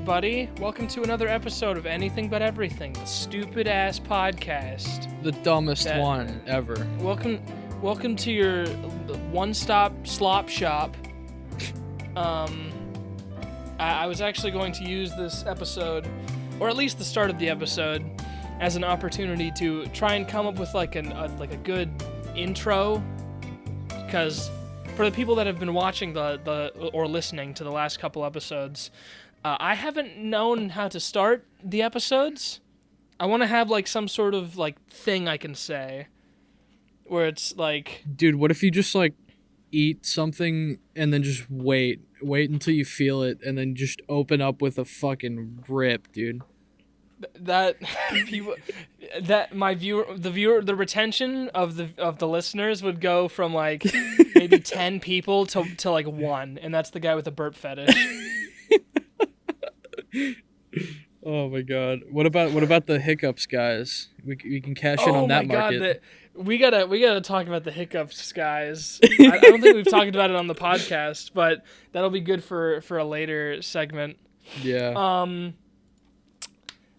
everybody. Welcome to another episode of Anything But Everything, the stupid-ass podcast. The dumbest one ever. Welcome to your one-stop slop shop. I was actually going to use this episode, or at least the start of the episode, as an opportunity to try and come up with like a good intro, because for the people that have been watching or listening to the last couple episodes, I haven't known how to start the episodes. I want to have like some sort of like thing I can say, where it's like, dude, what if you just like eat something and then just wait until you feel it, and then just open up with a fucking rip, dude. The retention of the listeners would go from like maybe 10 people to like 1, and that's the guy with the burp fetish. Oh my god. What about the hiccups, guys? We can cash in on that market. God, we gotta talk about the hiccups, guys. I don't think we've talked about it on the podcast, but that'll be good for a later segment. Yeah.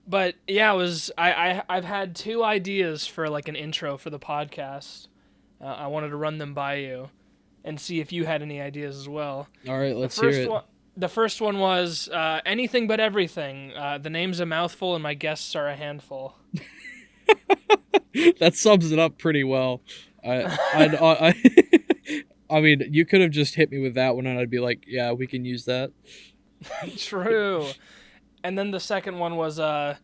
But yeah, I've had 2 ideas for like an intro for the podcast. I wanted to run them by you and see if you had any ideas as well. All right, let's hear it. The first one was Anything But Everything. The name's a mouthful and my guests are a handful. That sums it up pretty well. I mean, you could have just hit me with that one and I'd be like, yeah, we can use that. True. And then the second one was, I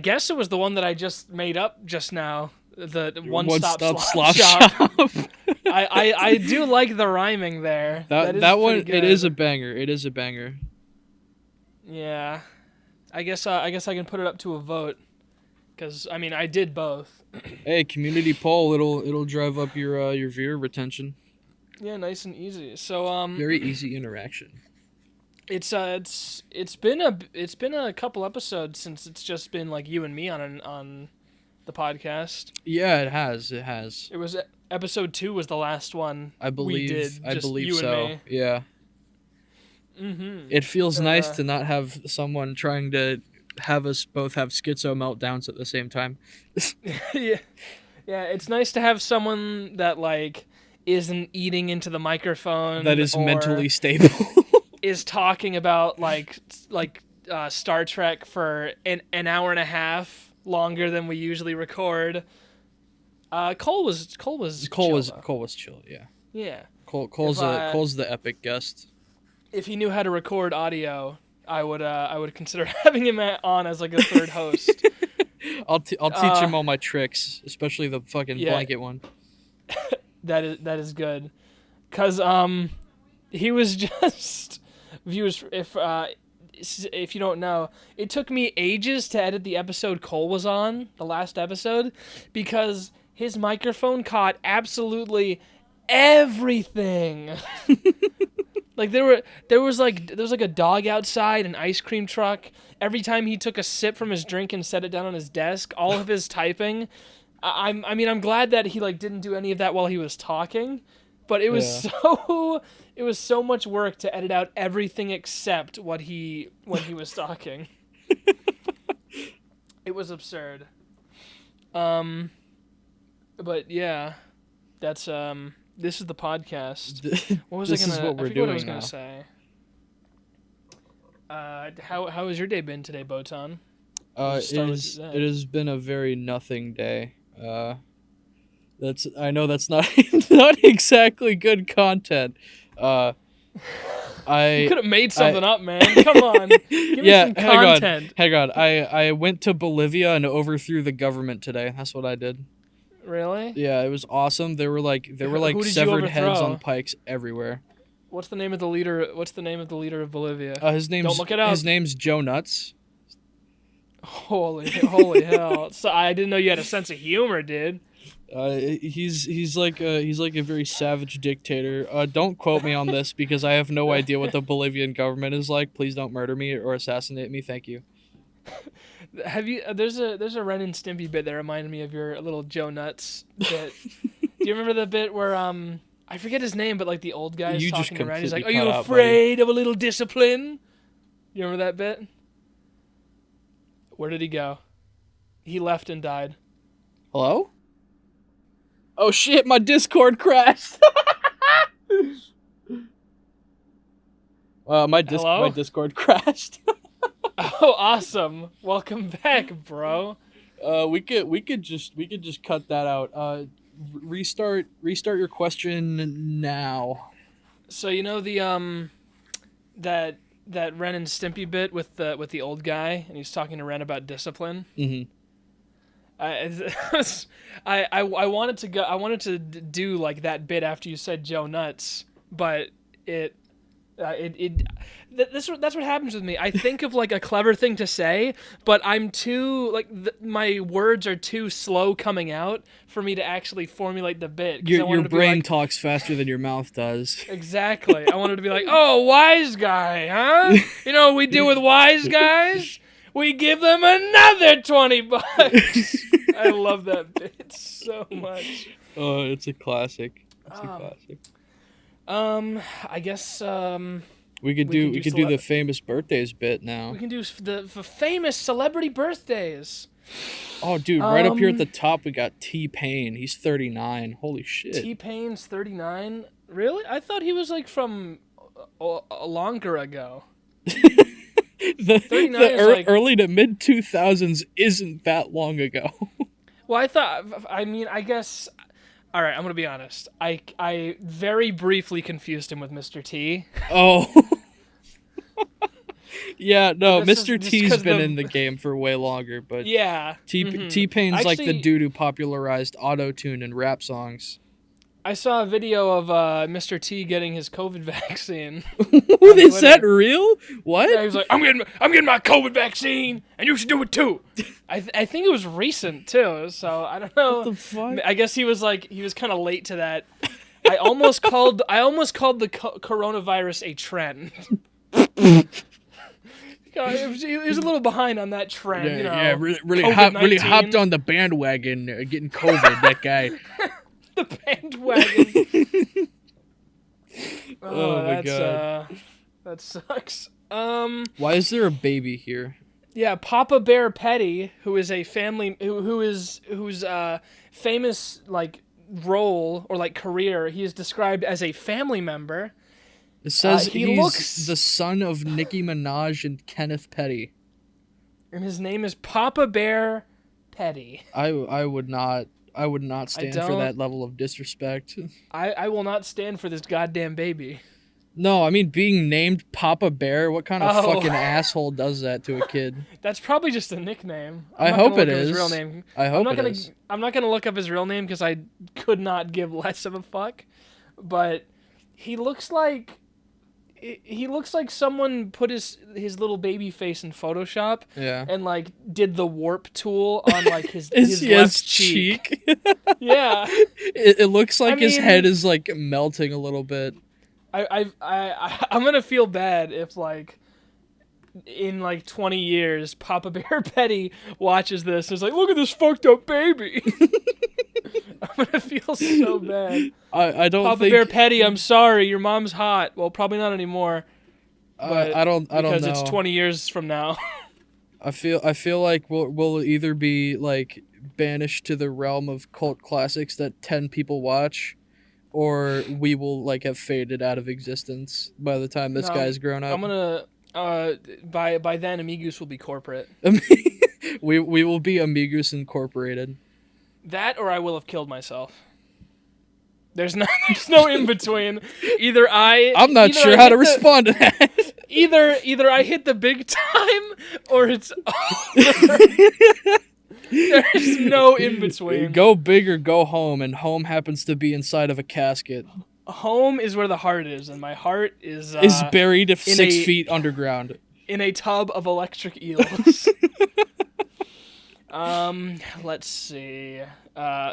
guess it was the one that I just made up just now. The one-stop slop shop. I do like the rhyming there. That one, good. It is a banger. It is a banger. Yeah. I guess I can put it up to a vote. Because, I mean, I did both. Hey, community poll. It'll drive up your viewer retention. Yeah, nice and easy. So very easy interaction. It's been a couple episodes since it's just been like you and me on the podcast. Yeah, it has. It was episode 2 was the last one I believe. we did. I believe you so. And me. Yeah. Mm-hmm. It feels nice to not have someone trying to have us both have schizo meltdowns at the same time. Yeah. It's nice to have someone that like isn't eating into the microphone. That is mentally stable. Is talking about like Star Trek for an hour and a half longer than we usually record. Cole was chill. Yeah. Yeah. Cole's the epic guest. If he knew how to record audio, I would consider having him on as like a third host. I'll teach him all my tricks, especially the fucking blanket one. That is good, 'cause he was just. Viewers, if you don't know, it took me ages to edit the episode Cole was on, the last episode, because his microphone caught absolutely everything. Like there was like a dog outside, an ice cream truck. Every time he took a sip from his drink and set it down on his desk, all of his typing. I'm glad that he like didn't do any of that while he was talking. But it was so much work to edit out everything except when he was talking. It was absurd. But yeah, that's this is the podcast. What was I gonna say? How has your day been today, BOTAN? It has been a very nothing day. I know that's not not exactly good content. You could have made something up, man. Come on. Give me some content. Hang on. I went to Bolivia and overthrew the government today. That's what I did. Really? Yeah, it was awesome. There were like severed heads on pikes everywhere. What's the name of the leader of Bolivia? Don't look it up. His name's Joe Nuts. Holy hell. So I didn't know you had a sense of humor, dude. He's like a very savage dictator. Don't quote me on this because I have no idea what the Bolivian government is like. Please don't murder me or assassinate me. Thank you. Have you? There's a Ren and Stimpy bit that reminded me of your little Joe Nuts bit. Do you remember the bit where I forget his name, but like the old guy's talking around. He's like, "Are you afraid of a little discipline?" You remember that bit? Where did he go? He left and died. Hello? Oh shit, my Discord crashed. My Hello? Discord crashed. Oh, awesome! Welcome back, bro. We could just cut that out. Restart your question now. So you know the that Ren and Stimpy bit with the old guy, and he's talking to Ren about discipline. Mm-hmm. I wanted to go. I wanted to do like that bit after you said Joe Nuts, but that's what happens with me. I think of like a clever thing to say, but I'm too like my words are too slow coming out for me to actually formulate the bit. Your brain talks faster than your mouth does. Exactly. I wanted to be like, oh, wise guy, huh? You know what we do with wise guys? We give them another $20. I love that bit so much. Oh, it's a classic. It's a classic. I guess we could do the famous birthdays bit now. We can do the famous celebrity birthdays. Oh, dude, right up here at the top we got T-Pain. He's 39. Holy shit. T-Pain's 39? Really? I thought he was like from longer ago. the early to mid 2000s isn't that long ago. Well, I guess. All right, I'm gonna be honest. I very briefly confused him with Mr. T. Oh. Yeah, no, Mr. T's been in the game for way longer, but yeah, T-Pain's like the dude who popularized auto-tune and rap songs. I saw a video of Mr. T getting his COVID vaccine. Is that real? What? Yeah, he was like, I'm getting my COVID vaccine, and you should do it too. I think it was recent too, so I don't know. What the fuck? I guess he was kind of late to that. I almost called the coronavirus a trend. He was a little behind on that trend. Yeah, you know, really hopped on the bandwagon, getting COVID. That guy. The bandwagon. Oh my god, that sucks. Why is there a baby here? Yeah, Papa Bear Petty, who is a family whose famous like role or like career, he is described as a family member. It says he's the son of Nicki Minaj and Kenneth Petty. And his name is Papa Bear Petty. I would not stand for that level of disrespect. I will not stand for this goddamn baby. No, I mean being named Papa Bear. What kind of fucking asshole does that to a kid? That's probably just a nickname. I hope it is. His real name. I'm not gonna look up his real name because I could not give less of a fuck. But he looks like someone put his little baby face in Photoshop. Yeah. And like did the warp tool on like his left cheek. Yeah. It looks like his head is like melting a little bit. I'm gonna feel bad if like in like 20 years Papa Bear Petty watches this and is like, look at this fucked up baby. I'm gonna feel so bad. I don't Papa think Bear Petty, I'm sorry, your mom's hot. Well, probably not anymore. But I don't know because it's 20 years from now. I feel like we'll either be like banished to the realm of cult classics that 10 people watch, or we will like have faded out of existence by the time this guy's grown up. I'm gonna by then Amigos will be corporate. we will be Amigos Incorporated. That or I will have killed myself. There's no in between. I'm not sure how to respond to that. Either I hit the big time or it's over. There's no in between. Go big or go home, and home happens to be inside of a casket. Home is where the heart is, and my heart is buried 6 feet underground in a tub of electric eels. Let's see.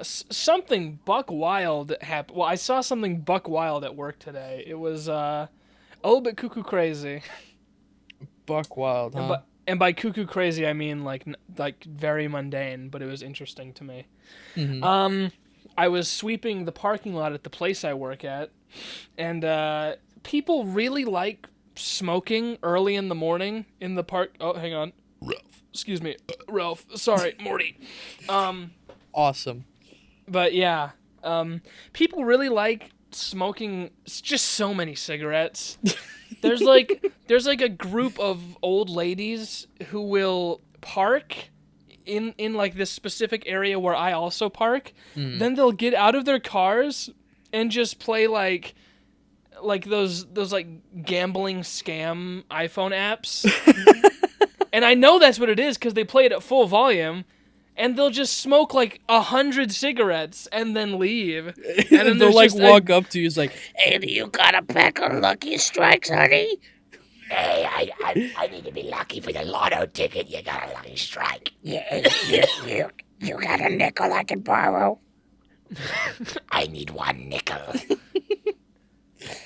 Something buck wild happened. Well, I saw something buck wild at work today. It was a little bit cuckoo crazy. Buck wild, huh? And by cuckoo crazy, I mean like very mundane, but it was interesting to me. Mm-hmm. I was sweeping the parking lot at the place I work at, and people really like smoking early in the morning in the park. Oh, hang on. Excuse me, Ralph. Sorry, Morty. Awesome. But yeah, people really like smoking just so many cigarettes. There's like a group of old ladies who will park in like this specific area where I also park. Then they'll get out of their cars and just play like those like gambling scam iPhone apps. And I know that's what it is because they play it at full volume. And they'll just smoke like 100 cigarettes and then leave. And then they'll like walk up to you, it's like, "Hey, do you got a pack of Lucky Strikes, honey?" Hey, I need to be lucky for the lotto ticket. You got a lucky strike. Yeah, you got a nickel I can borrow? I need 1 nickel.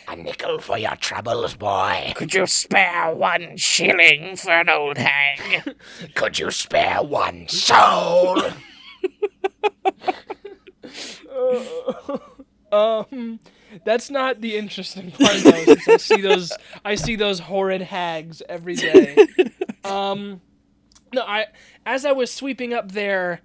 A nickel for your troubles, boy. Could you spare 1 shilling for an old hag? Could you spare 1 soul? That's not the interesting part though. Since I see those horrid hags every day. No, as I was sweeping up their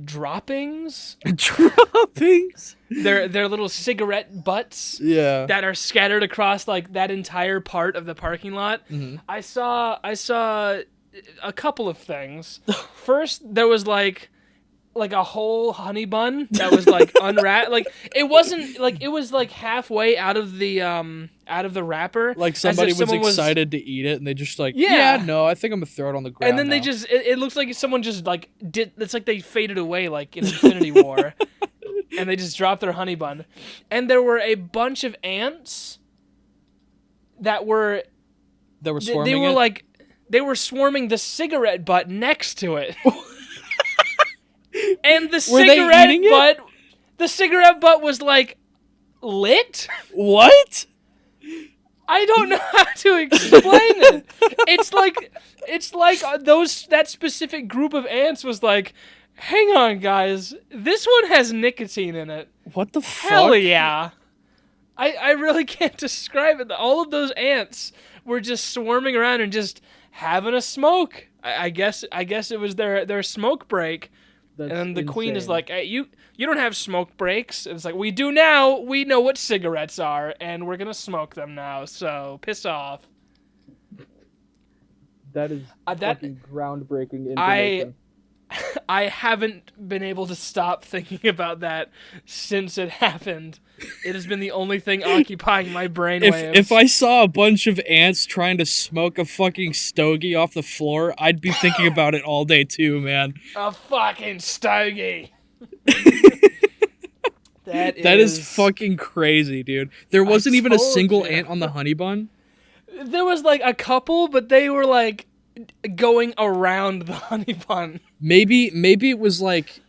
droppings. Droppings? They're little cigarette butts. Yeah. That are scattered across like that entire part of the parking lot. Mm-hmm. I saw a couple of things. First, there was like a whole honey bun that was like unwrapped. Like it wasn't like it was like halfway out of the wrapper. Like somebody was excited to eat it, and they just like, no, I think I'm gonna throw it on the ground. And then they just it looks like someone just like did. It's like they faded away like in Infinity War, and they just dropped their honey bun. And there were a bunch of ants that were swarming. They were like they were swarming the cigarette butt next to it. And the cigarette butt was like lit. What? I don't know how to explain it. It's like that specific group of ants was like, hang on, guys, this one has nicotine in it. What the fuck? Hell yeah! I really can't describe it. All of those ants were just swarming around and just having a smoke. I guess it was their smoke break. That's and the queen is insane. like, hey, you don't have smoke breaks. And it's like, we do now. We know what cigarettes are, and we're going to smoke them now, so piss off. That is fucking groundbreaking information. I haven't been able to stop thinking about that since it happened. It has been the only thing occupying my brainwaves. If I saw a bunch of ants trying to smoke a fucking stogie off the floor, I'd be thinking about it all day too, man. A fucking stogie. That is fucking crazy, dude. There wasn't even a single ant on the honey bun? There was like a couple, but they were like going around the honey bun. Maybe it was like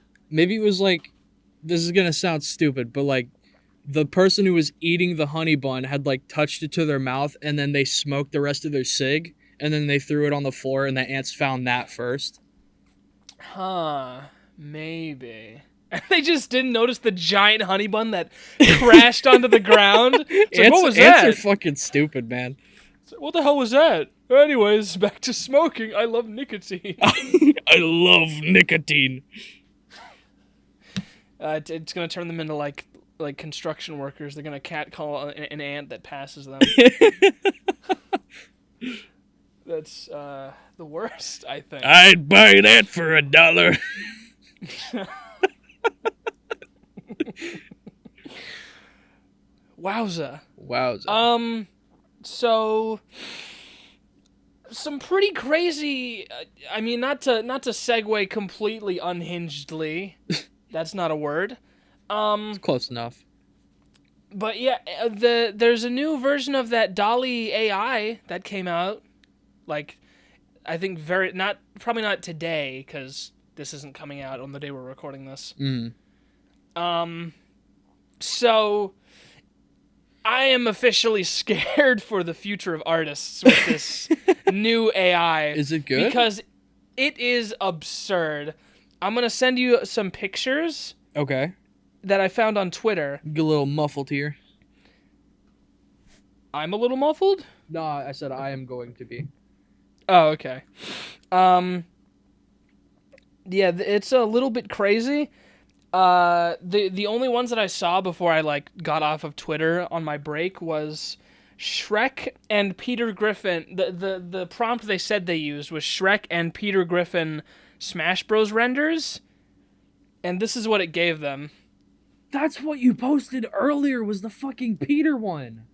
this is gonna sound stupid, but like the person who was eating the honey bun had like touched it to their mouth, and then they smoked the rest of their cig, and then they threw it on the floor, and the ants found that first. Huh, maybe. And they just didn't notice the giant honey bun that crashed onto the ground. It's like, what was that? Ants are fucking stupid, man. What the hell was that? Anyways, back to smoking. I love nicotine. I love nicotine. It's gonna turn them into like construction workers. They're gonna catcall an ant that passes them. That's the worst, I think. I'd buy that for $1. Wowza. So some pretty crazy. I mean, not to segue completely unhingedly. That's not a word. It's close enough. But yeah, there's a new version of that Dolly AI that came out. Like, I think probably not today because this isn't coming out on the day we're recording this. So I am officially scared for the future of artists with this new AI. Is it good? Because it is absurd. I'm going to send you some pictures. Okay. That I found on Twitter. Get a little muffled here. I'm a little muffled? No, I said I am going to be. Oh, okay. Yeah, it's a little bit crazy. The only ones that I saw before I like got off of Twitter on my break was Shrek and Peter Griffin. The prompt they said they used was Shrek and Peter Griffin Smash Bros renders, and this is what it gave them. That's what you posted earlier was the fucking Peter one.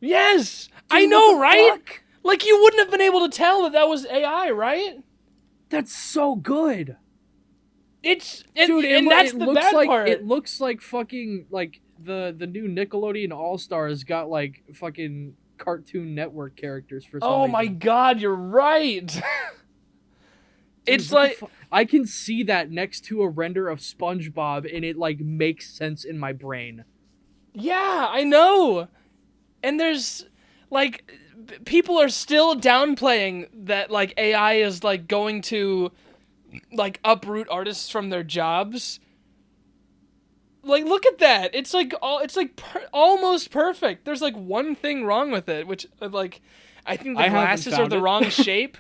Yes, Dude, I what know, the right? fuck? Like you wouldn't have been able to tell that was AI, right? That's so good. It's Dude, and that's the looks bad like part. it looks like fucking like the new Nickelodeon All Stars got like fucking Cartoon Network characters for some Oh reason. my god, you're right. Dude, It's what the like fu- I can see that next to a render of SpongeBob, and it like makes sense in my brain. yeah, I know. And there's like people are still downplaying that like AI is like going to like uproot artists from their jobs. Like look at that. It's like almost perfect. There's like one thing wrong with it, which like I think the I haven't glasses are found the it. wrong shape.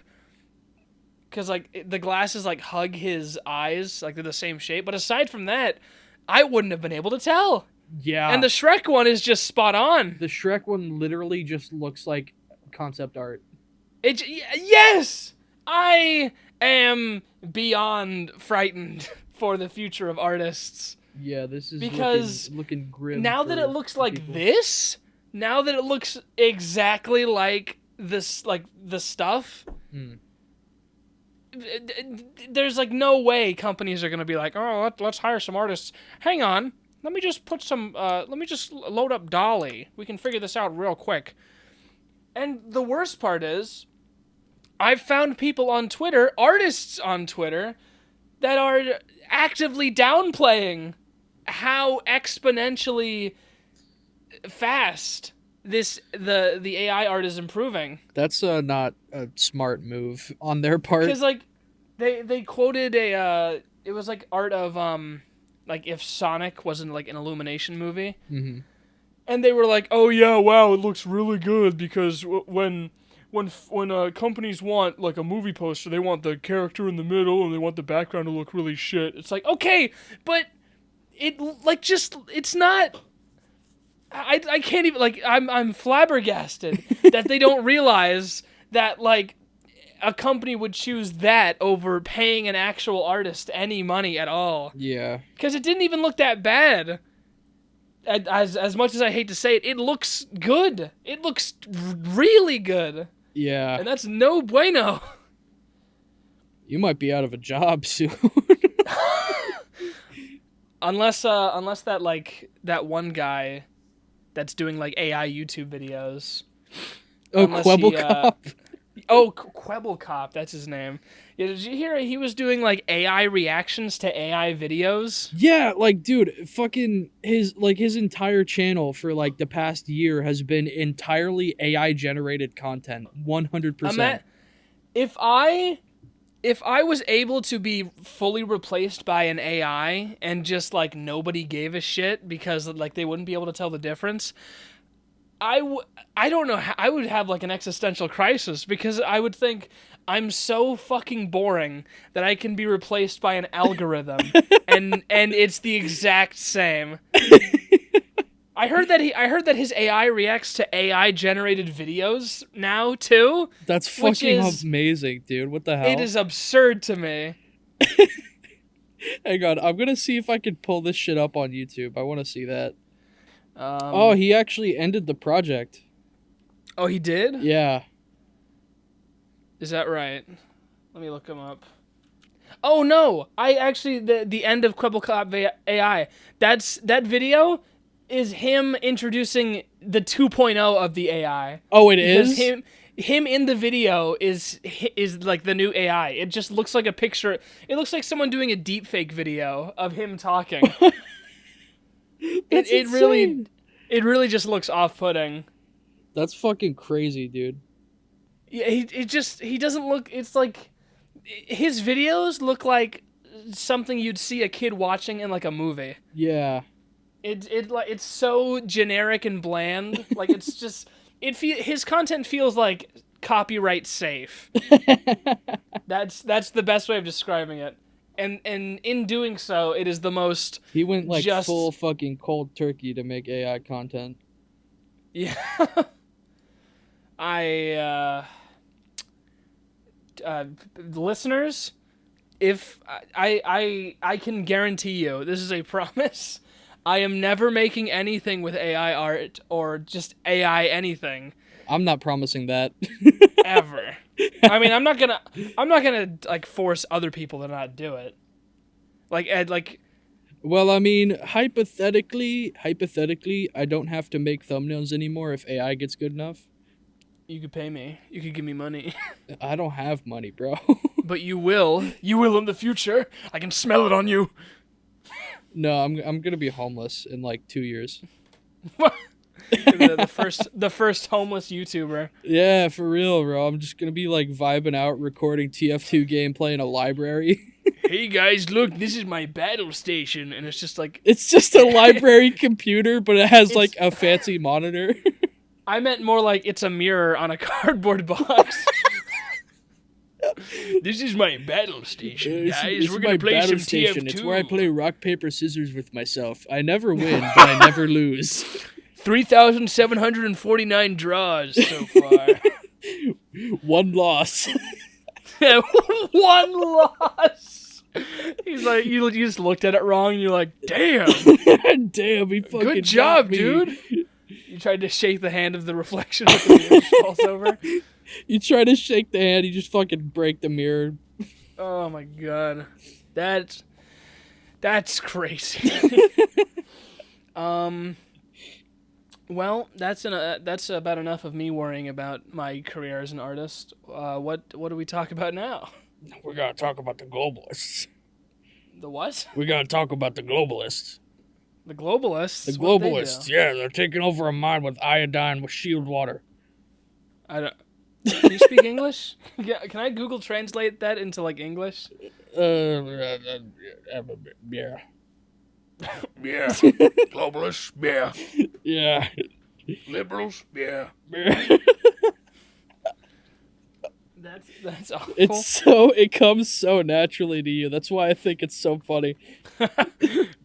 Cuz like the glasses like hug his eyes, like they're the same shape, but aside from that, I wouldn't have been able to tell. Yeah. And the Shrek one is just spot on. The Shrek one literally just looks like concept art. Yes, I am beyond frightened for the future of artists. Yeah, this is Because looking grim. Now that for it looks like people. this, now that it looks exactly like this, like the stuff, Hmm. there's like no way companies are gonna be like, oh, let's hire some artists. Hang on, let me just put some, let me just load up Dolly. We can figure this out real quick. And the worst part is, I've found people on Twitter, artists on Twitter, that are actively downplaying how exponentially fast the AI art is improving. That's not a smart move on their part. Because like they quoted it was like art of like if Sonic wasn't like an Illumination movie. Mm-hmm. And they were like, "Oh yeah, wow, it looks really good because when companies want like a movie poster, they want the character in the middle and they want the background to look really shit." It's like, okay, but it like just it's not. I can't even like I'm flabbergasted that they don't realize that like a company would choose that over paying an actual artist any money at all. Yeah. Because it didn't even look that bad. As much as I hate to say it, it looks good. It looks really good. Yeah. And that's no bueno. You might be out of a job soon. Unless that like that one guy that's doing like AI YouTube videos. Oh, Unless he, Quebblecop. Quebblecop, that's his name. Yeah, did you hear he was doing like AI reactions to AI videos? Yeah, like, dude, fucking his entire channel for like the past year has been entirely AI generated content. 100%. If I was able to be fully replaced by an AI and just like nobody gave a shit because like they wouldn't be able to tell the difference, I don't know how, I would have like an existential crisis because I would think I'm so fucking boring that I can be replaced by an algorithm and it's the exact same. I heard that his AI reacts to AI generated videos now too. That's which fucking is- amazing, dude. What the hell? It is absurd to me. Hang on, I'm gonna see if I can pull this shit up on YouTube. I want to see that. Oh, He actually ended the project. Oh, he did? Yeah. Is that right? Let me look him up. Oh no! I actually the end of Quebblecop AI. That video is him introducing the 2.0 of the AI. Oh, it Because is? him in the video is like the new AI. It just looks like a picture. It looks like someone doing a deepfake video of him talking. That's it really just looks off-putting. That's fucking crazy, dude. Yeah, he doesn't look. It's like his videos look like something you'd see a kid watching in like a movie. Yeah. It's so generic and bland. Like it's just his content feels like copyright safe. That's the best way of describing it. And in doing so, it is the most He went like just full fucking cold turkey to make AI content. Yeah. I listeners, if I can guarantee you, this is a promise. I am never making anything with AI art or just AI anything I'm not promising that. ever. I mean, I'm not gonna like force other people to not do it. Like Well, I mean, hypothetically, I don't have to make thumbnails anymore if AI gets good enough. you could pay me. You could give me money. I don't have money, bro. But you will. You will in the future. I can smell it on you. No, I'm gonna be homeless in like 2 years. the first homeless YouTuber. Yeah, for real, bro. I'm just gonna be like vibing out, recording TF2 gameplay in a library. Hey guys, look, this is my battle station, and it's just like It's just a library computer, but it has like a fancy monitor. I meant more like it's a mirror on a cardboard box. This is my battle station, guys. We're gonna play some TF2. It's where I play rock paper scissors with myself. I never win, but I never lose. 3,749 draws so far. One loss. One loss. He's like, you just looked at it wrong, and you're like, damn. Damn, he fucking Good job, got me. dude. You tried to shake the hand of the reflection, but the mirror just falls over. You try to shake the hand, you just fucking break the mirror. Oh my god, that's crazy. Well, that's about enough of me worrying about my career as an artist. What do we talk about now? We gotta talk about the globalists. The what? We gotta talk about the globalists. The globalists. The What'd they globalists, do? yeah, they're taking over a mine with iodine with shield water. I don't. Can you speak English? Can I Google translate that into like English? Yeah. Yeah. Globalists, yeah. Yeah. Liberals, yeah. That's awful. It comes so naturally to you. That's why I think it's so funny.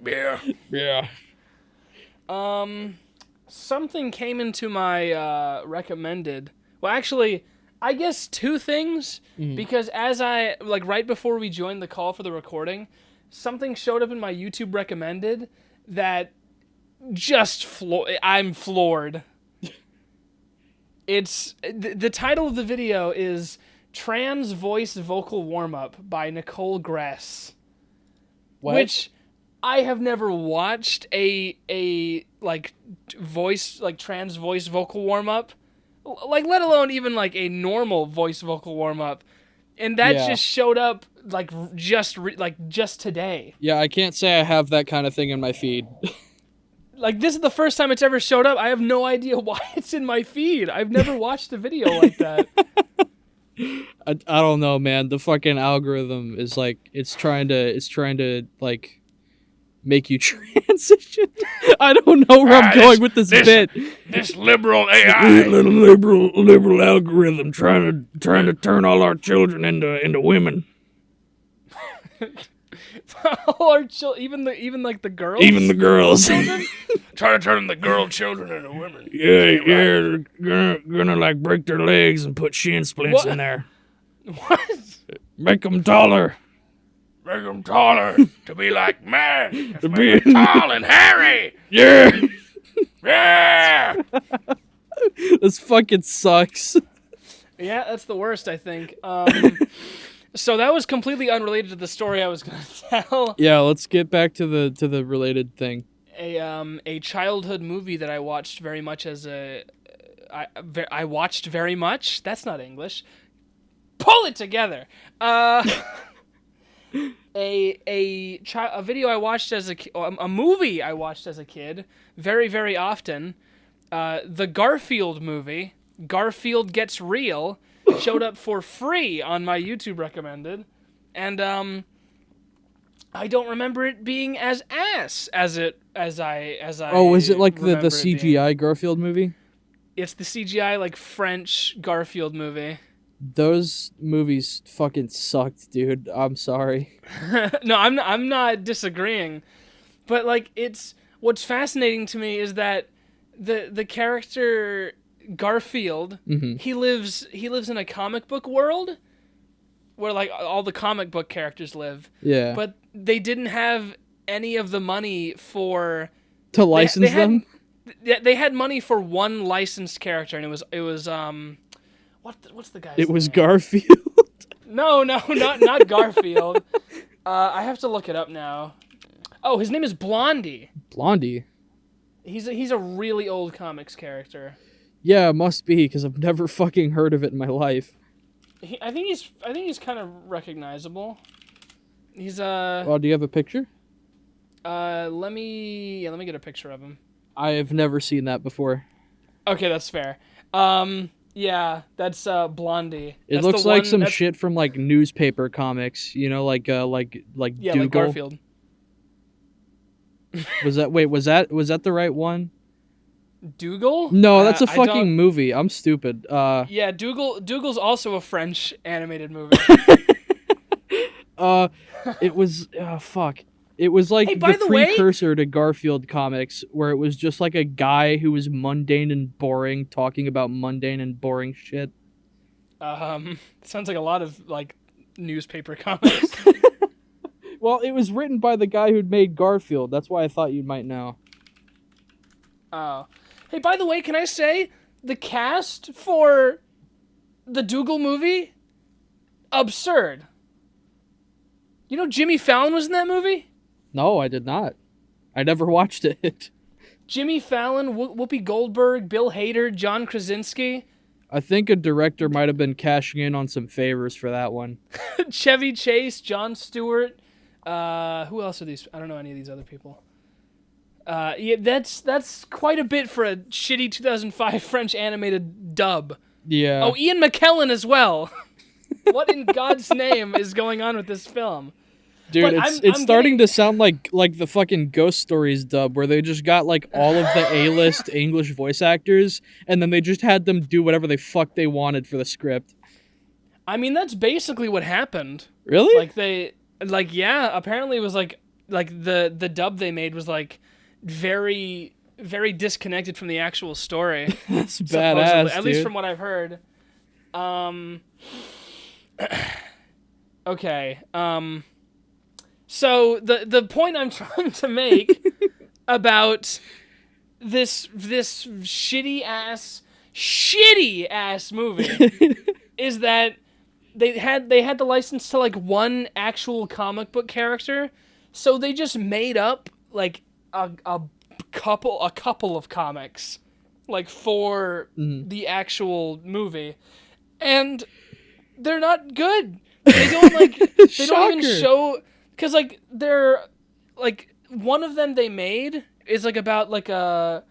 Yeah. Yeah. Something came into my recommended. Well, actually, I guess two things, because as I right before we joined the call for the recording, something showed up in my YouTube recommended that just I'm floored. It's the title of the video is Trans Voice Vocal Warm-Up by Nicole Gress. What? Which I have never watched a trans voice vocal warm-up, let alone even like a normal voice vocal warm-up. And that just showed up just today. Yeah, I can't say I have that kind of thing in my feed. Like, this is the first time it's ever showed up. I have no idea why it's in my feed. I've never watched a video like that. I don't know, man. The fucking algorithm is like it's trying to like make you transition. I don't know where I'm going with this bit. This liberal AI, liberal algorithm trying to turn all our children into women. Even the girls. Even the girls. Trying to turn the girl children into women. Yeah, they're gonna like break their legs and put shin splints in there. What? Make them taller. Make them taller to be like man. To be Tall and hairy. Yeah. Yeah. This fucking sucks. Yeah, that's the worst, I think. So that was completely unrelated to the story I was going to tell. Yeah, let's get back to the related thing. A childhood movie that I watched very much as I watched very much. That's not English. Pull it together. A video I watched as a movie I watched as a kid very, very often. The Garfield movie, Garfield Gets Real, showed up for free on my YouTube recommended, and I don't remember it being as ass as I. Oh, is it like the remember it being. CGI Garfield movie? It's the CGI like French Garfield movie. Those movies fucking sucked, dude. I'm sorry. No, I'm not disagreeing, but like what's fascinating to me is that the character Garfield, he lives in a comic book world where like all the comic book characters live. Yeah. But they didn't have any of the money for To license them? They had money for one licensed character, and it was what's the guy's It was name? Garfield. No, not Garfield. I have to look it up now. Oh, his name is Blondie. Blondie. He's a really old comics character. Yeah, it must be, because I've never fucking heard of it in my life. I think he's kind of recognizable. He's Oh, do you have a picture? let me get a picture of him. I have never seen that before. Okay, that's fair. Yeah, that's Blondie. It That's looks the like one- some that's- shit from like newspaper comics, you know, like Yeah, Dougal. like Garfield. Was that the right one? Dougal? No, that's a I don't- fucking movie. I'm stupid. Yeah, Dougal's also a French animated movie. It was fuck. It was like Hey, by the the way- precursor to Garfield comics, where it was just like a guy who was mundane and boring, talking about mundane and boring shit. Sounds like a lot of like newspaper comics. Well, it was written by the guy who'd made Garfield. That's why I thought you might know. Oh. Hey, by the way, can I say the cast for the Dougal movie? Absurd. You know Jimmy Fallon was in that movie? No, I did not. I never watched it. Jimmy Fallon, Whoopi Goldberg, Bill Hader, John Krasinski, I think a director might have been cashing in on some favors for that one. Chevy Chase, Jon Stewart. Who else are these? I don't know any of these other people. Yeah, that's quite a bit for a shitty 2005 French animated dub. Yeah. Oh, Ian McKellen as well. What in God's name is going on with this film? Dude, But it's I'm starting getting- to sound like the fucking Ghost Stories dub, where they just got like all of the A-list English voice actors, and then they just had them do whatever the fuck they wanted for the script. I mean, that's basically what happened. Really? Yeah, apparently it was like the dub they made was like very very disconnected from the actual story. That's supposedly, badass, at least dude. from what I've heard. Okay. So the point I'm trying to make about this shitty ass movie is that they had the license to like one actual comic book character, so they just made up like a couple of comics like for the actual movie, and they're not good. They don't like they don't even Shocker. show, because like they're like one of them they made is like about like a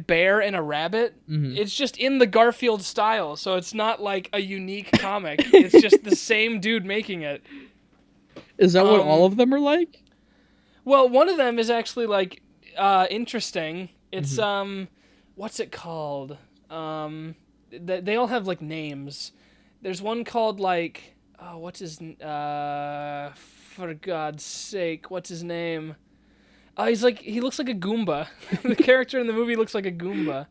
bear and a rabbit. It's just in the Garfield style, so it's not like a unique comic. It's just the same dude making it. Is that what all of them are like? Well, one of them is actually like interesting. It's what's it called? They all have like names. There's one called like what's his for God's sake, what's his name? He looks like a Goomba. The character in the movie looks like a Goomba.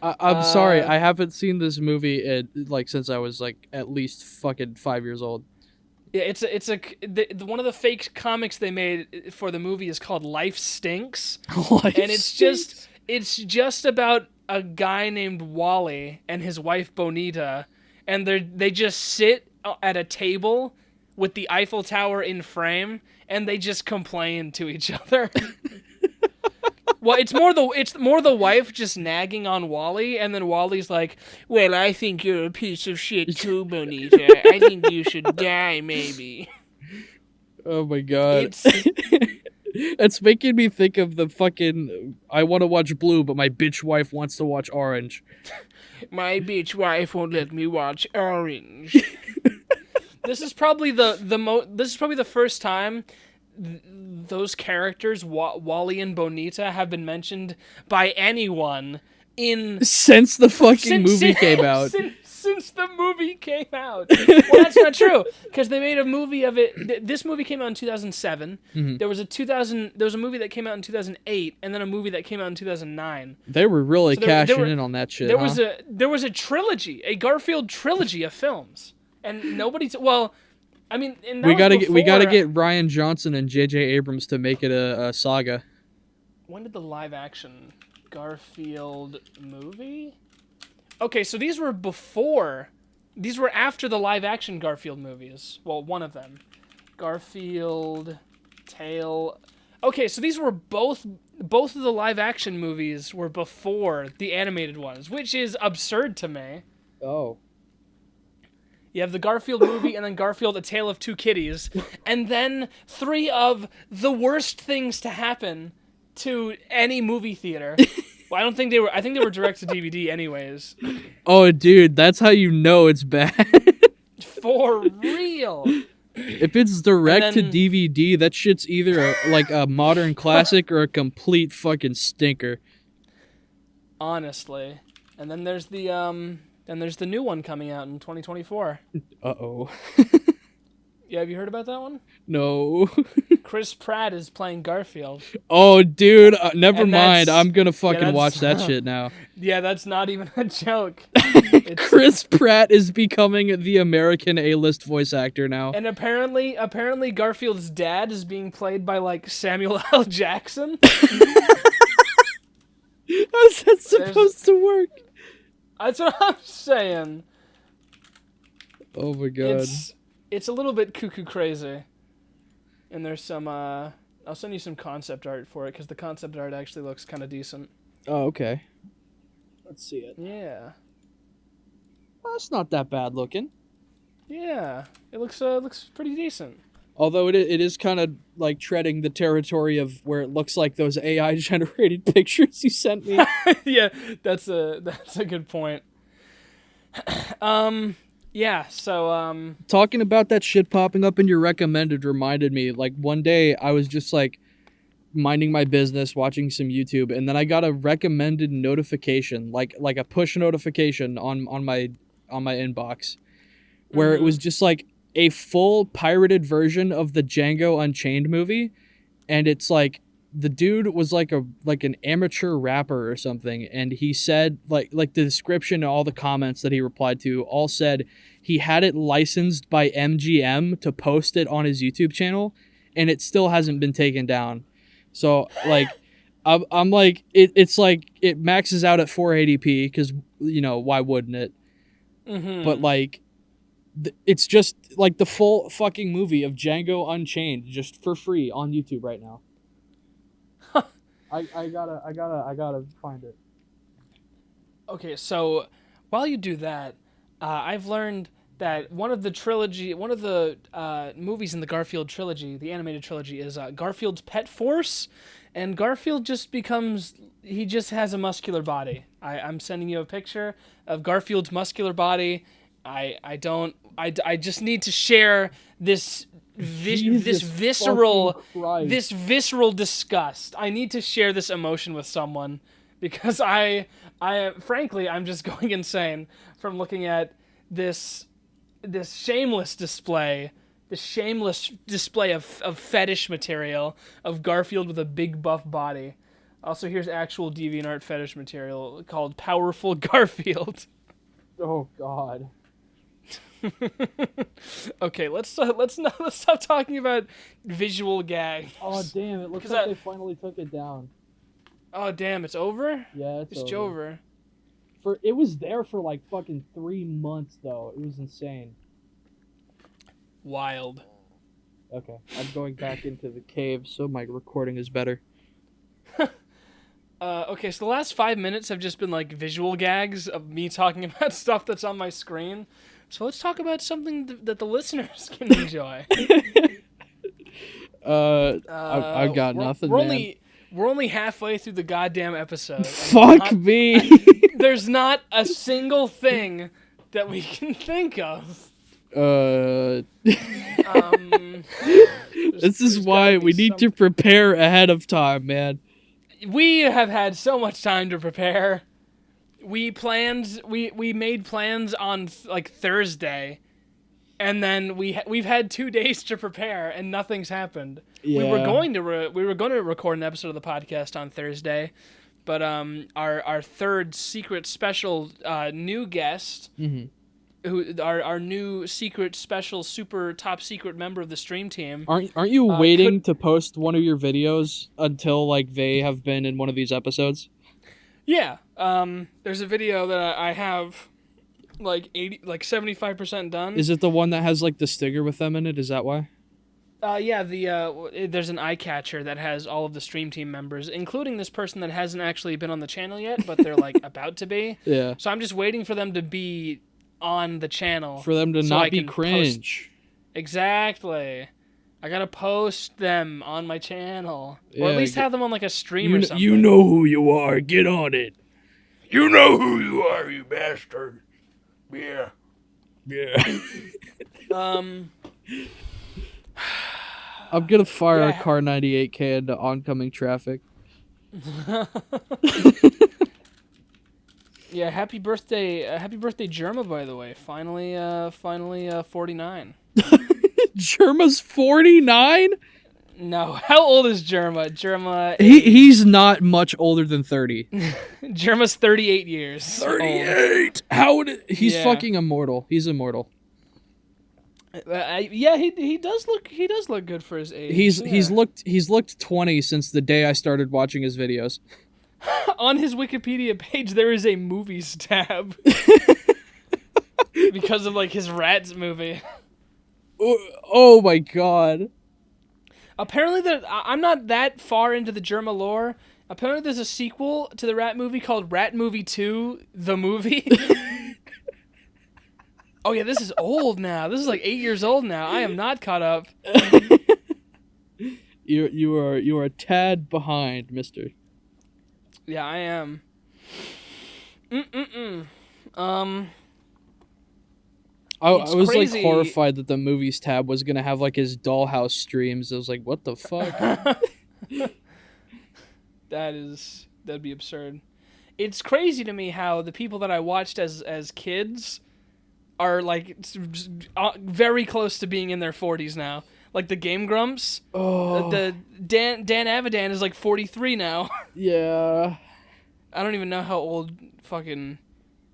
I'm sorry, I haven't seen this movie since I was like at least fucking 5 years old. Yeah, one of the fake comics they made for the movie is called Life Stinks, and it's just about a guy named Wally and his wife Bonita, and they just sit at a table with the Eiffel Tower in frame, and they just complain to each other. Well, it's more the wife just nagging on Wally, and then Wally's like, "Well, I think you're a piece of shit too, Bonita. I think you should die, maybe." Oh my god. It's It's making me think of the fucking I want to watch Blue, but my bitch wife wants to watch Orange. my bitch wife won't let me watch Orange. This is probably the first time those characters, Wally and Bonita, have been mentioned by anyone since the fucking movie came out. Since the movie came out. Well, that's not true, because they made a movie of it. This movie came out in 2007. Mhm. There was a movie that came out in 2008, and then a movie that came out in 2009. They were really So cashing in on that shit. There was a trilogy, a Garfield trilogy of films, and nobody's well. I mean, and that we was we gotta before- get Ryan Johnson and J.J. Abrams to make it a saga. When did the live action Garfield movie? Okay, so these were after the live action Garfield movies. Well, one of them. Garfield, Tale. Okay, so these were both of the live action movies were before the animated ones, which is absurd to me. Oh. You have the Garfield movie and then Garfield, A Tale of Two Kitties, and then 3 of the worst things to happen to any movie theater. Well, I think they were direct to DVD anyways. Oh, dude, that's how you know it's bad. For real. If it's direct to then- DVD, that shit's either a modern classic or a complete fucking stinker. Honestly. And then there's the new one coming out in 2024. Uh-oh. Yeah, have you heard about that one? No. Chris Pratt is playing Garfield. Oh, dude, never And mind. that's- I'm gonna fucking that's- watch that shit now. Yeah, that's not even a joke. It's- Chris Pratt is becoming the American A-list voice actor now. And apparently Garfield's dad is being played by like Samuel L. Jackson. How's that supposed to work? That's what I'm saying. Oh my god. It's a little bit cuckoo crazy. And there's some I'll send you some concept art for it because the concept art actually looks kind of decent. Oh, okay. Let's see it. Yeah. Well, it's not that bad looking. Yeah. It looks pretty decent. Although it is kind of like treading the territory of where it looks like those AI generated pictures you sent me. Yeah, that's a good point. Yeah, so Talking about that shit popping up in your recommended reminded me, like, one day I was just like minding my business watching some YouTube, and then I got a recommended notification, like a push notification on my inbox, where it was just like a full pirated version of the Django Unchained movie, and it's like the dude was like an amateur rapper or something, and he said like the description and all the comments that he replied to all said he had it licensed by MGM to post it on his YouTube channel, and it still hasn't been taken down. So like I'm like it's like it maxes out at 480p because, you know, why wouldn't it? mhm. But like it's just like the full fucking movie of Django Unchained just for free on YouTube right now. I gotta find it. Okay, so while you do that, I've learned that one of the movies in the Garfield trilogy, the animated trilogy, is Garfield's Pet Force, and Garfield he just has a muscular body. I'm sending you a picture of Garfield's muscular body. I just need to share this Jesus visceral fucking Christ. this visceral disgust. I need to share this emotion with someone because I frankly I'm just going insane from looking at this shameless display of fetish material of Garfield with a big buff body. Also, here's actual DeviantArt fetish material called Powerful Garfield. Oh god. Okay, let's stop talking about visual gags. Oh damn! It looks 'Cause like I- they finally took it down. Oh damn, it's over? Yeah, It's over. It was there for like fucking 3 months though. It was insane. Wild. Okay, I'm going back into the cave so my recording is better. Okay, so the last 5 minutes have just been like visual gags of me talking about stuff that's on my screen. So let's talk about something that the listeners can enjoy. I got nothing, man. We're only halfway through the goddamn episode. and Fuck me. There's not a single thing that we can think of. This is there's why gotta we be need to prepare ahead of time, man. We have had so much time to prepare. we made plans on like Thursday, and then we've had 2 days to prepare, and nothing's happened. Yeah. We were going to record an episode of the podcast on Thursday, but our third secret special new guest, who our new secret special super top secret member of the stream team. Aren't you waiting to post one of your videos until like they have been in one of these episodes? Yeah. There's a video that I have like 75% done. Is it the one that has like the sticker with them in it? Is that why? Yeah, there's an eye catcher that has all of the stream team members, including this person that hasn't actually been on the channel yet, but they're like about to be. Yeah. So I'm just waiting for them to be on the channel. For them to not be cringe. Exactly. I gotta post them on my channel. Yeah, or at least have them on like a stream or something. You know who you are. Get on it. You know who you are, you bastard. Yeah. Yeah. I'm gonna fire a car 98K into oncoming traffic. Yeah, happy birthday, Germa, by the way. Finally 49. Germa's 49? No, how old is Germa? Germa. He's not much older than 30. Germa's 38 years. 38. He's fucking immortal. He's immortal. Yeah, he does look good for his age. He's looked 20 since the day I started watching his videos. On his Wikipedia page, there is a movies tab because of like his Rats movie. Oh my god. Apparently, I'm not that far into the Germa lore. Apparently, there's a sequel to the Rat movie called Rat Movie 2: The Movie. Oh yeah, this is old now. This is like 8 years old now. I am not caught up. You are a tad behind, mister. Yeah, I am. I was crazy. like horrified that the movies tab was gonna have like his Dollhouse streams. I was like, what the fuck? That'd be absurd. It's crazy to me how the people that I watched as kids are like very close to being in their 40s now. Like the Game Grumps. Oh. The Dan Avidan is like 43 now. Yeah. I don't even know how old fucking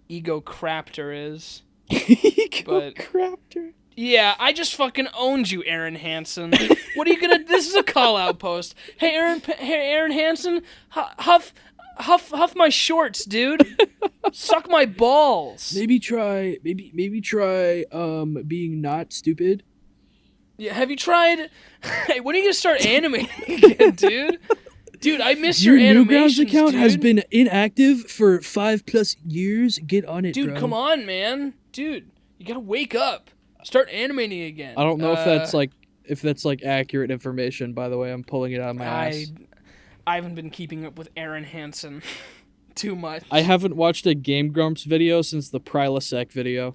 Ego Craptor is. Ego Craptor. Yeah, I just fucking owned you, Aaron Hansen. What are you gonna? This is a call out post. Hey, Aaron Hansen, huff my shorts, dude. Suck my balls. Maybe try being not stupid. Yeah, have you tried? Hey, when are you gonna start animating again, dude? Dude, I miss your animations, Newgrounds account dude. has been inactive for 5+ years. Get on it, dude. bro. Come on, man. Dude, you gotta wake up. Start animating again. I don't know if that's accurate information. By the way, I'm pulling it out of my ass. I haven't been keeping up with Aaron Hansen too much. I haven't watched a Game Grumps video since the Prilosec video.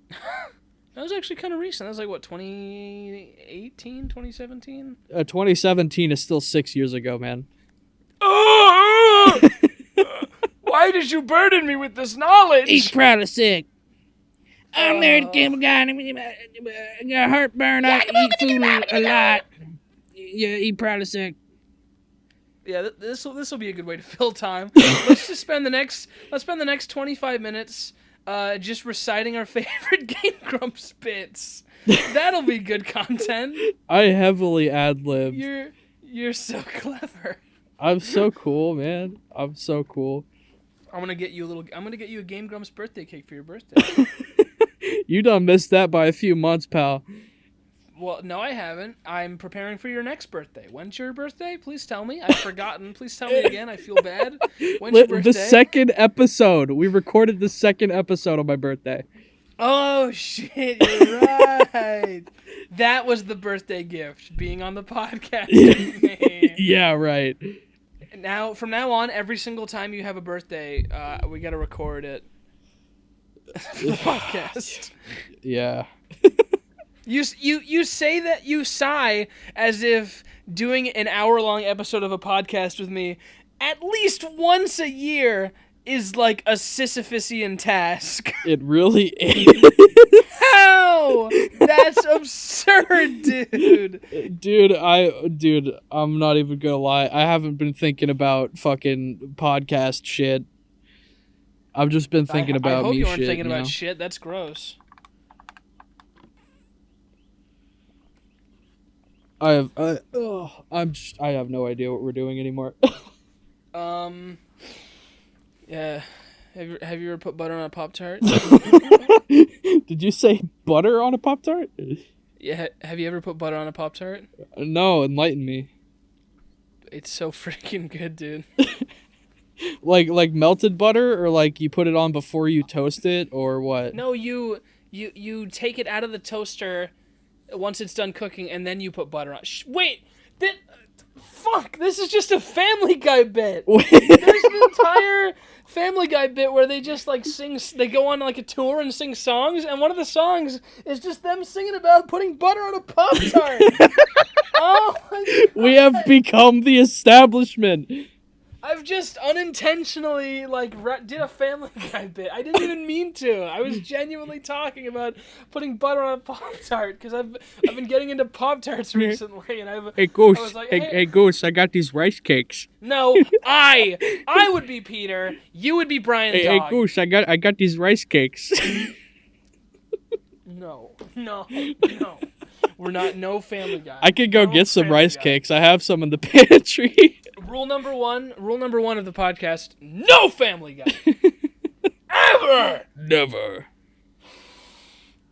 That was actually kind of recent. That was like, what, 2018, 2017? 2017 is still 6 years ago, man. Why did you burden me with this knowledge? Eat Prilosec. I'm there to game guy. I got heartburn. I eat food a lot. Yeah, eat Prilosec. Yeah, this will be a good way to fill time. Let's spend the next 25 minutes just reciting our favorite Game Grumps bits. That'll be good content. I heavily ad-libbed. You're so clever. I'm so cool, man. I'm so cool. I'm gonna get you a Game Grumps birthday cake for your birthday. You done missed that by a few months, pal. Well, no, I haven't. I'm preparing for your next birthday. When's your birthday? Please tell me. I've forgotten. Please tell me again. I feel bad. When's your birthday? The second episode. We recorded the second episode on my birthday. Oh, shit. You're right. That was the birthday gift, being on the podcast with me. Yeah, right. From now on, every single time you have a birthday, we got to record it for the podcast. Yeah. You say that you sigh as if doing an hour-long episode of a podcast with me at least once a year is like a Sisyphusian task. It really is. How? That's absurd, dude. Dude, I'm not even gonna lie. I haven't been thinking about fucking podcast shit. I've just been thinking about I hope me you weren't shit, thinking you about know? shit. That's gross. I have no idea what we're doing anymore. Yeah. Have you ever put butter on a Pop-Tart? Did you say butter on a Pop-Tart? Yeah. Have you ever put butter on a Pop-Tart? No, enlighten me. It's so freaking good, dude. Like melted butter, or like you put it on before you toast it, or what? No, you take it out of the toaster once it's done cooking, and then you put butter on. Wait, fuck! This is just a Family Guy bit. There's an entire Family Guy bit where they just like sing. They go on like a tour and sing songs, and one of the songs is just them singing about putting butter on a Pop-Tart. Oh my God. We have become the establishment. I've just unintentionally did a Family Guy bit. I didn't even mean to. I was genuinely talking about putting butter on a Pop-Tart because I've been getting into Pop-Tarts recently, and Hey Goose, I was like, hey Goose, I got these rice cakes. No, I would be Peter. You would be Brian. Hey Dog. Goose, I got these rice cakes. No. We're not no Family Guy. I could go No get some Family rice Guy. cakes. I have some in the pantry. Rule number one of the podcast: no Family Guy. Ever. Never.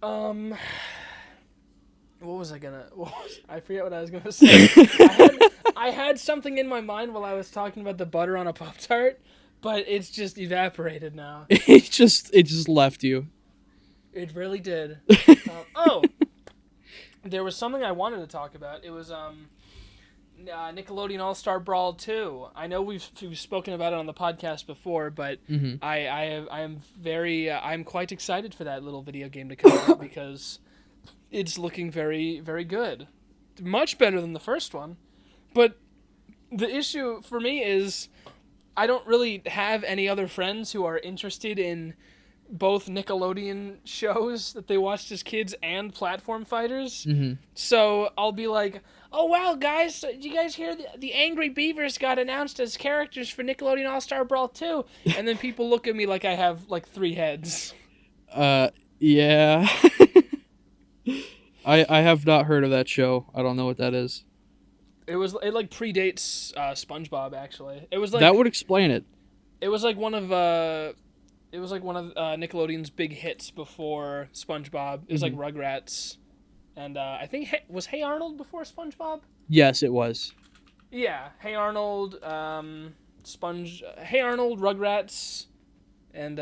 What was I gonna? I forget what I was gonna say. I had something in my mind while I was talking about the butter on a Pop-Tart, but it's just evaporated now. It just left you. It really did. There was something I wanted to talk about. It was Nickelodeon All-Star Brawl 2. I know we've spoken about it on the podcast before, but I'm quite excited for that little video game to come out because it's looking very, very good. Much better than the first one. But the issue for me is I don't really have any other friends who are interested in both Nickelodeon shows that they watched as kids and platform fighters. Mm-hmm. So I'll be like, oh, wow, guys, did you guys hear the Angry Beavers got announced as characters for Nickelodeon All-Star Brawl 2? And then people look at me like I have, 3 heads. Yeah. I have not heard of that show. I don't know what that is. It predates SpongeBob, actually. It was that would explain it. It was one of Nickelodeon's big hits before SpongeBob. It was like Rugrats, and I think was Hey Arnold before SpongeBob? Yes, it was. Yeah, Hey Arnold, Hey Arnold, Rugrats, and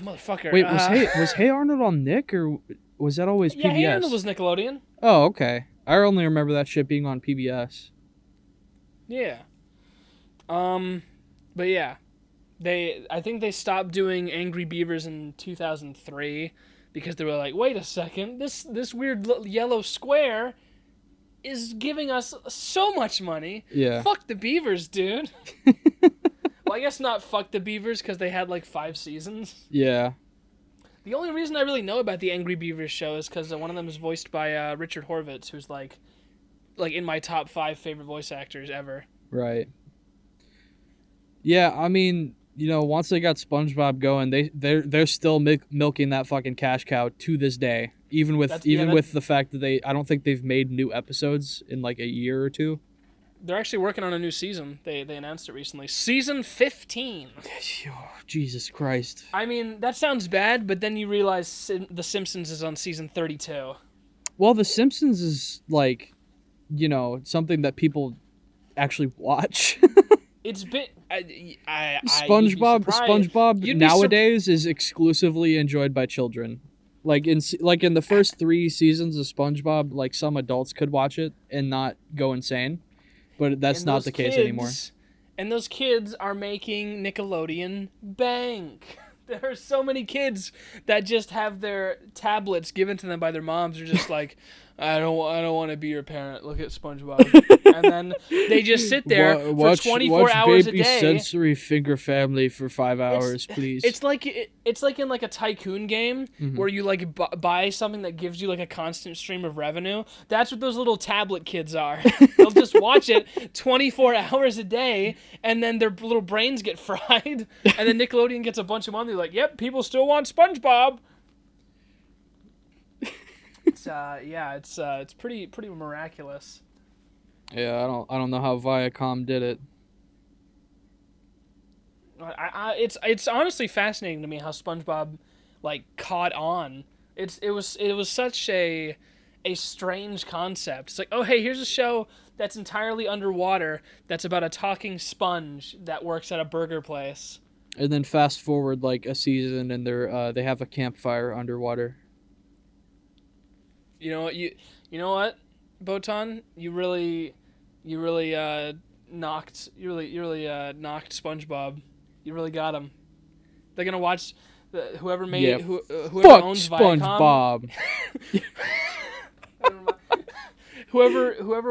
motherfucker. Wait, was Hey Arnold on Nick, or was that always PBS? Yeah, Hey Arnold was Nickelodeon. Oh, okay. I only remember that shit being on PBS. Yeah. But yeah, I think they stopped doing Angry Beavers in 2003 because they were like, wait a second, this weird yellow square is giving us so much money. Yeah. Fuck the Beavers, dude. Well, I guess not fuck the Beavers because they had 5 seasons. Yeah. The only reason I really know about the Angry Beavers show is because one of them is voiced by Richard Horvitz, who's like in my top 5 favorite voice actors ever. Right. Yeah, I mean, once they got SpongeBob going, they're still milking that fucking cash cow to this day. Even with the fact that I don't think they've made new episodes in a year or two. They're actually working on a new season. They announced it recently. Season 15. Oh, Jesus Christ. I mean, that sounds bad, but then you realize The Simpsons is on season 32. Well, The Simpsons is something that people actually watch. It's been SpongeBob nowadays is exclusively enjoyed by children. In the first 3 seasons of SpongeBob, some adults could watch it and not go insane, but that's not the case anymore. And those kids are making Nickelodeon bank. There are so many kids that just have their tablets given to them by their moms. They're just like, I don't want to be your parent. Look at SpongeBob. And then they just sit there for 24 hours a Baby day. Sensory Finger Family for 5 hours, please. It's like in like a tycoon game where you like buy something that gives you like a constant stream of revenue. That's what those little tablet kids are. They'll just watch it 24 hours a day, and then their little brains get fried, and then Nickelodeon gets a bunch of money. Like, yep, people still want SpongeBob. It's pretty miraculous. Yeah, I don't know how Viacom did it. It's honestly fascinating to me how SpongeBob like caught on. It was such a strange concept. It's like, oh hey, here's a show that's entirely underwater that's about a talking sponge that works at a burger place. And then fast forward like a season, and they have a campfire underwater. You know what, BOTAN? You really knocked SpongeBob. You really got him. They're gonna watch whoever whoever Fuck owns Viacom. SpongeBob.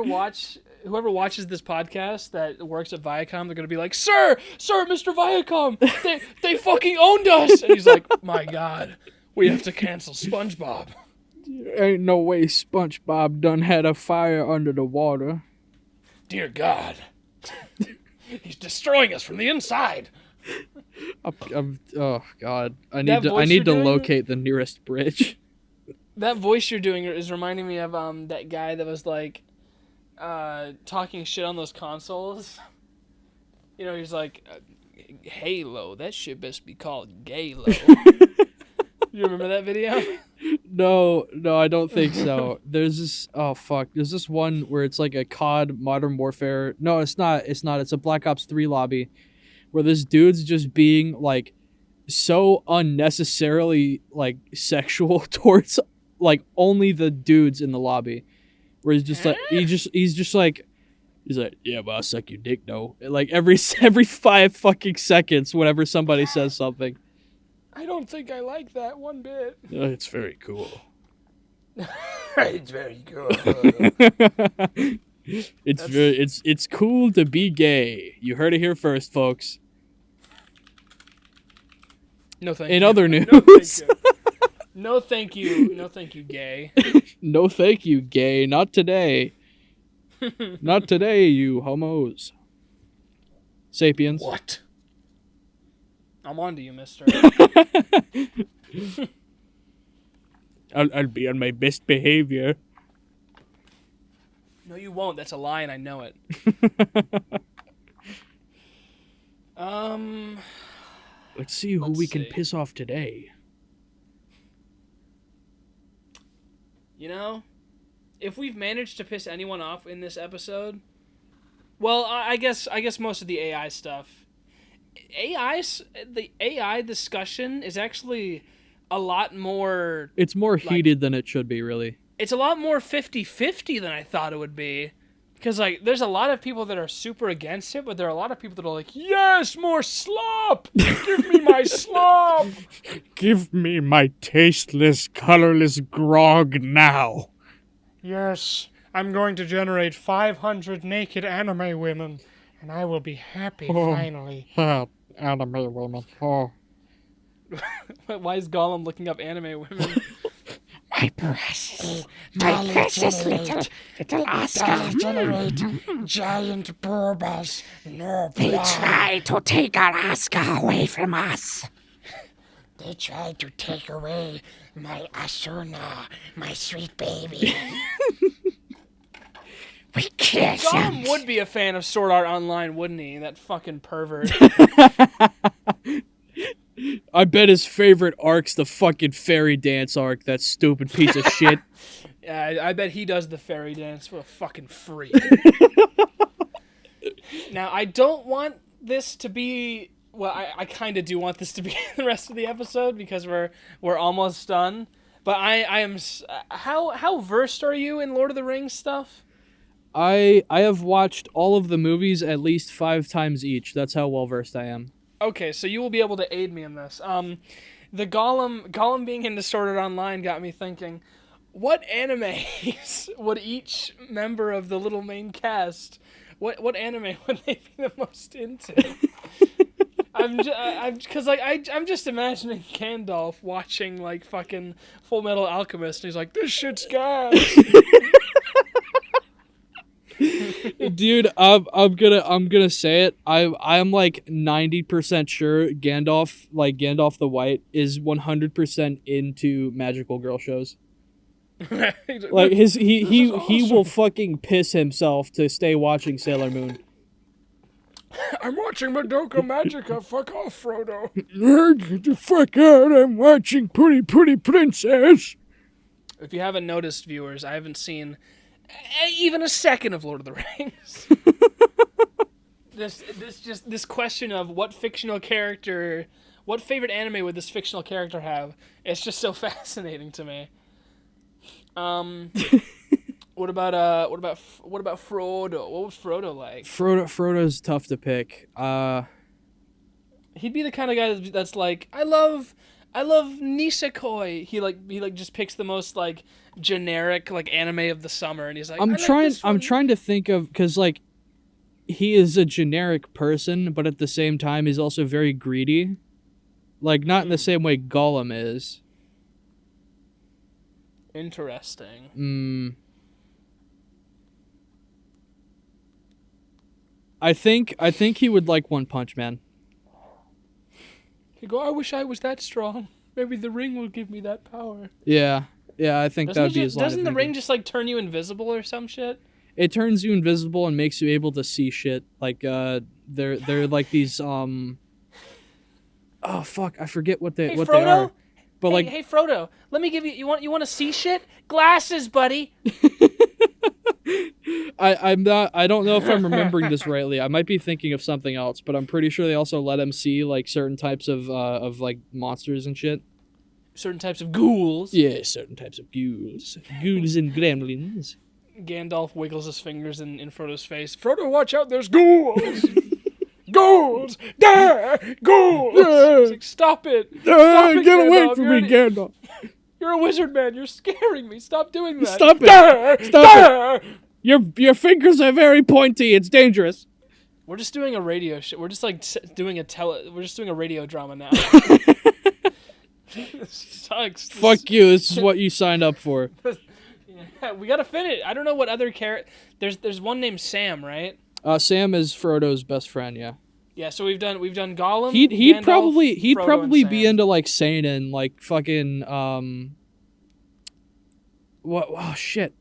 whoever watches this podcast that works at Viacom, they're gonna be like, Sir, Mr. Viacom, they fucking owned us. And he's like, my God, we have to cancel SpongeBob. Ain't no way SpongeBob done had a fire under the water. Dear God, he's destroying us from the inside. Oh God, I That need voice to you're doing- locate the nearest bridge. That voice you're doing is reminding me of that guy that was like talking shit on those consoles. You know, he's like, Halo, that shit best be called Gaylo. You remember that video? No, I don't think so. There's this one where it's like a COD Modern Warfare. No, it's not. It's a Black Ops 3 lobby where this dude's just being like so unnecessarily like sexual towards like only the dudes in the lobby. Where he's just like he's like, yeah, but I'll suck your dick though. Like every 5 fucking seconds whenever somebody says something. I don't think I like that one bit. It's very cool. It's very cool. It's cool to be gay. You heard it here first, folks. No thank you. In other news. No thank you. No thank you, gay. No thank you, gay. Not today. Not today, you homos. Sapiens. What? I'm on to you, mister. I'll be on my best behavior. No, you won't. That's a lie, and I know it. Let's see who Let's we can see. piss off today. You know, if we've managed to piss anyone off in this episode, well, I guess most of the AI stuff. The AI discussion is actually a lot more. It's more heated than it should be, really. It's a lot more 50-50 than I thought it would be. Because, like, there's a lot of people that are super against it, but there are a lot of people that are like, yes, more slop! Give me my slop! Give me my tasteless, colorless grog now. Yes, I'm going to generate 500 naked anime women, and I will be happy finally. Anime women. Oh. Why is Gollum looking up anime women? My precious little Oscar. Generate giant boobas. No They blood. try to take our Oscar away from us. They tried to take away my Asuna, my sweet baby. We kiss Gollum him. would be a fan of Sword Art Online, wouldn't he? That fucking pervert. I bet his favorite arc's the fucking fairy dance arc, that stupid piece of shit. Yeah, I bet he does the fairy dance for a fucking freak. Now, I don't want this to be... Well, I kind of do want this to be the rest of the episode because we're almost done. But I am... How versed are you in Lord of the Rings stuff? I have watched all of the movies at least 5 times each. That's how well versed I am. Okay, so you will be able to aid me in this. The Gollum being into Sword Art Online got me thinking, what animes would each member of the little main cast? What anime would they be the most into? I'm just imagining Gandalf watching like fucking Full Metal Alchemist, and he's like, "This shit's gas." Dude, I'm gonna say it. I'm like 90% sure Gandalf the White is 100% into magical girl shows. Like he will fucking piss himself to stay watching Sailor Moon. I'm watching Madoka Magica. Fuck off, Frodo. Get the fuck out! I'm watching Pretty Princess. If you haven't noticed, viewers, I haven't seen even a second of Lord of the Rings. This question of what fictional character, what favorite anime would this fictional character have? It's just so fascinating to me. What about Frodo? What was Frodo like? Frodo's tough to pick. He'd be the kind of guy that's like, I love Nisekoi. He just picks the most like generic like anime of the summer, and he's like, I'm trying to think of, because like he is a generic person, but at the same time he's also very greedy. Like not in the same way Gollum is. Interesting. I think he would like One Punch Man. You go, I wish I was that strong. Maybe the ring will give me that power. Yeah, I think that would be his line. Doesn't the ring just like turn you invisible or some shit? It turns you invisible and makes you able to see shit. Like they're like these oh fuck, I forget what they Hey, what Frodo? they are. But hey Frodo, let me give you you want to see shit? Glasses, buddy. I don't know if I'm remembering this rightly. I might be thinking of something else, but I'm pretty sure they also let him see like certain types of like monsters and shit. Certain types of ghouls. Yeah, certain types of ghouls. Ghouls and gremlins. Gandalf wiggles his fingers in Frodo's face. Frodo, watch out, there's ghouls! Ghouls! There! Ghouls! He's like, stop it! Stop it, Get away Gandalf. from me, Gandalf! You're a wizard, man. You're scaring me. Stop doing that. Stop it! There! Stop There! it! Your fingers are very pointy. It's dangerous. We're just doing a radio show. We're just like we're just doing a radio drama now. This sucks. Fuck you. This is what you signed up for. Yeah, we gotta fit it. I don't know what other character. There's one named Sam, right? Sam is Frodo's best friend. Yeah. Yeah. So we've done Gollum. He'd Gandalf, probably Frodo, and be Sam. into like seinen, like fucking What? Oh shit!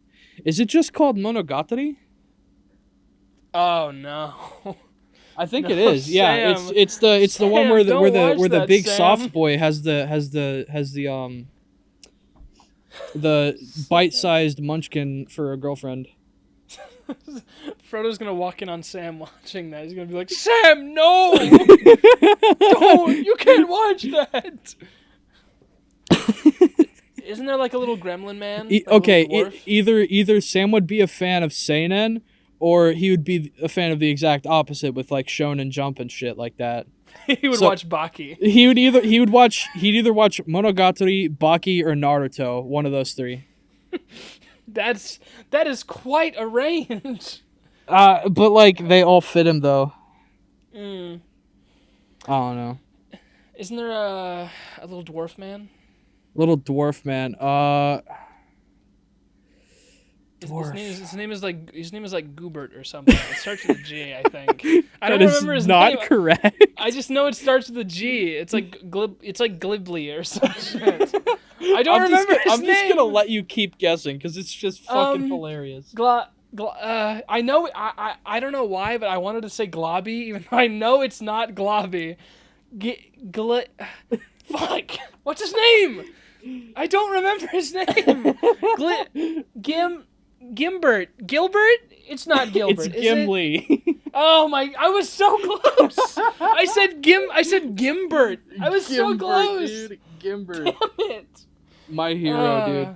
Is it just called Monogatari? Oh no. I think No, it is. Yeah, Sam. it's the one where Sam, the don't watch that, big Sam. soft boy has the bite-sized munchkin for a girlfriend. Frodo's gonna walk in on Sam watching that. He's gonna be like, Sam, no! Don't! You can't watch that! Isn't there like a little gremlin man? Like a little dwarf? Either Sam would be a fan of seinen, or he would be a fan of the exact opposite with like Shonen Jump and shit like that. He would watch Baki. He'd either watch Monogatari, Baki, or Naruto. One of those three. That is quite a range. But like they all fit him though. Mm. I don't know. Isn't there a little dwarf man? Little dwarf man. His name is like Goobert or something. It starts with a G, I think. I don't That is remember his not name. correct. I just know it starts with a G. It's like Glibly or some shit. I don't remember his name. I'm just gonna let you keep guessing because it's just fucking hilarious. I know. I don't know why, but I wanted to say Globby, even though I know it's not Globby. Fuck. What's his name? I don't remember his name. Gilbert? It's not Gilbert. It's Gimli. Oh my! I was so close. I said Gimbert. I was so close. Dude, Gimbert. Damn it. My hero, dude.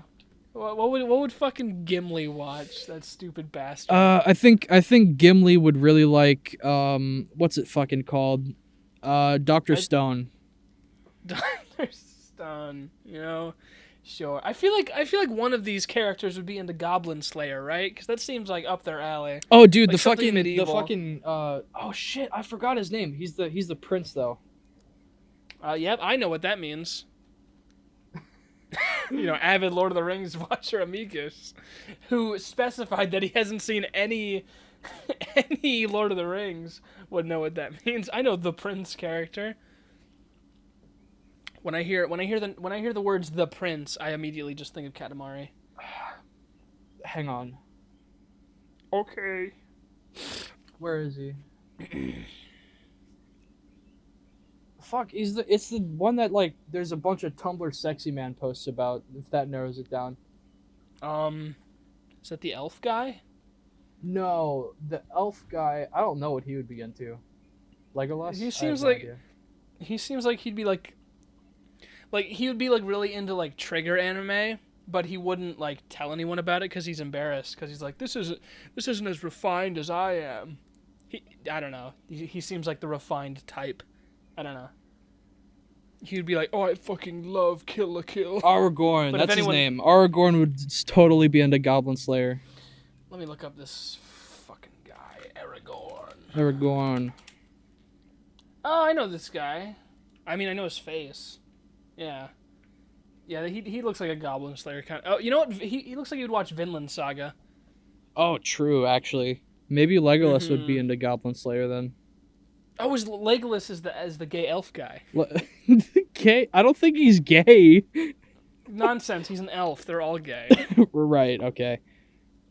What would fucking Gimli watch? That stupid bastard. I think Gimli would really like what's it fucking called? Dr. Stone. Dr. Stone, you know, Sure. I feel like one of these characters would be into Goblin Slayer, right? Because that seems like up their alley. Oh, dude, Like something medieval. oh shit, I forgot his name. He's the prince though. Yep, I know what that means. Avid Lord of the Rings watcher Amicus, who specified that he hasn't seen any Lord of the Rings, would know what that means. I know the Prince character. When I hear the words "the Prince," I immediately just think of Katamari. Hang on. Okay. Where is he? Fuck, it's the one that like there's a bunch of Tumblr sexy man posts about, if that narrows it down. Is that the elf guy? No, the elf guy, I don't know what he would be into. Legolas? He seems like he'd be like he would be like really into like trigger anime, but he wouldn't like tell anyone about it because he's embarrassed, because he's like, this isn't as refined as I am. I don't know. He seems like the refined type. I don't know. He'd be like, oh, I fucking love Kill la Kill. Aragorn, But that's if anyone- his name. Aragorn would totally be into Goblin Slayer. Let me look up this fucking guy, Aragorn. Aragorn. Oh, I know this guy. I mean, I know his face. Yeah. Yeah, he looks like a Goblin Slayer kind of... Oh, you know what? He looks like he would watch Vinland Saga. Oh, true, actually. Maybe Legolas would be into Goblin Slayer then. Oh, Legolas is the gay elf guy. Gay? I don't think he's gay. Nonsense, he's an elf. They're all gay. Right, okay.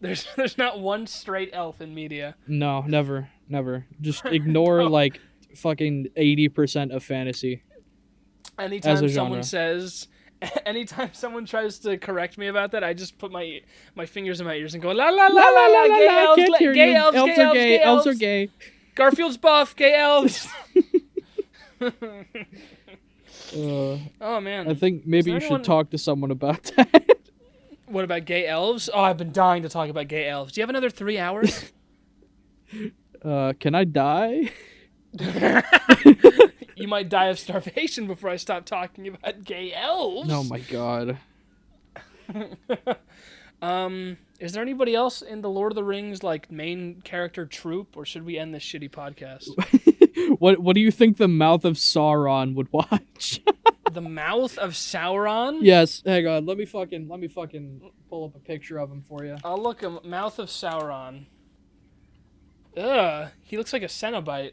There's not one straight elf in media. No, never. Just ignore, like, fucking 80% of fantasy. Anytime someone genre. anytime someone tries to correct me about that, I just put my fingers in my ears and go, la la la la la, gay elves, Can't hear gay you. elves, Elves gay are elves, gay. gay Elves are elves. gay. Garfield's buff, gay elves. Oh man. I think maybe there you should anyone- talk to someone about that. What about gay elves? Oh, I've been dying to talk about gay elves. Do you have another 3 hours? Can I die? You might die of starvation before I stop talking about gay elves. Oh my god. Is there anybody else in the Lord of the Rings like main character troupe, or should we end this shitty podcast? What do you think the mouth of Sauron would watch? The Mouth of Sauron? Yes, hang on. Let me fucking pull up a picture of him for you. I'll look him. Mouth of Sauron. Ugh, he looks like a Cenobite.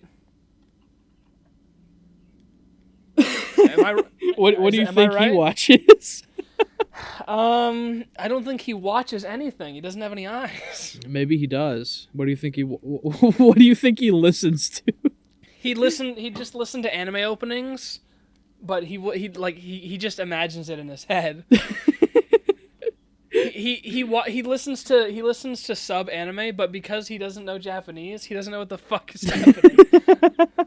What do you am I think right? he watches? I don't think he watches anything. He doesn't have any eyes. Maybe he does. What do you think what do you think he listens to? He just listened to anime openings, but he just imagines it in his head. He listens to sub anime, but because he doesn't know Japanese, he doesn't know what the fuck is happening.